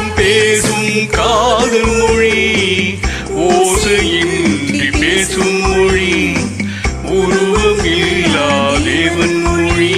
உள்ளம் பேசும் காதல் மொழி, ஓசையின்றி பேசும் மொழி, உருவமில்லா தேவன் மொழி.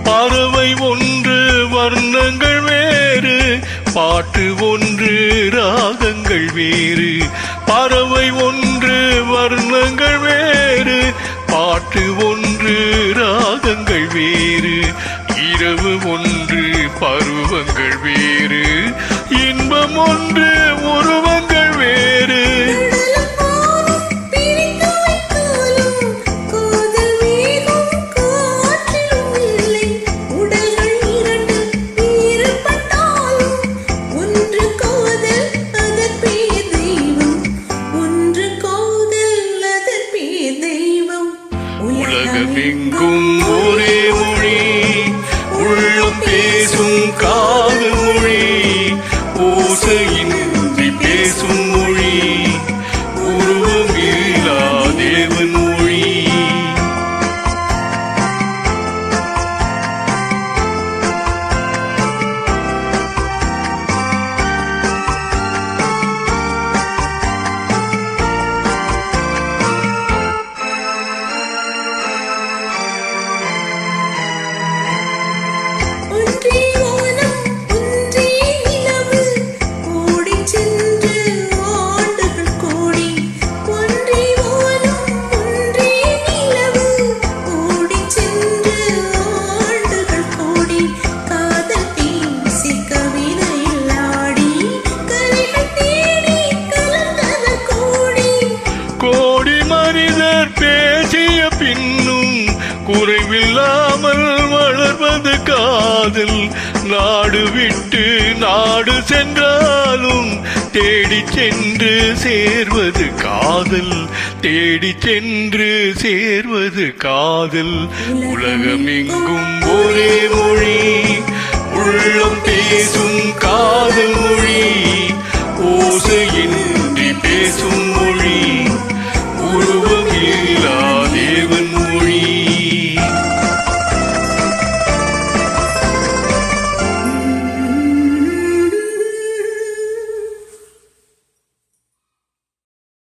பறவை ஒன்று வர்ணங்கள் வேறு, பாட்டு ஒன்று ராகங்கள் வேறு. பறவை ஒன்று வர்ணங்கள் வேறு, பாட்டு ஒன்று ராகங்கள் வேறு. இரவு ஒன்று பருவங்கள் வேறு, இன்பம் ஒன்று உருவங்கள் வேறு. உலகமெங்கும் ஒரே மொழி, உள்ளம் பேசும் காதல் மொழி, ஓசையின்றி பேசும் மொழி, உருவமில்லா தேவன் மொழி. பேசிய பின்னும் குறைவில்லாமல் வளர்வது காதல். நாடு விட்டு நாடு சென்றாலும் தேடி சென்று சேர்வது காதல், தேடி சென்று சேர்வது காதல். உலகமெங்கும் ஒரே மொழி, உள்ளம் பேசும்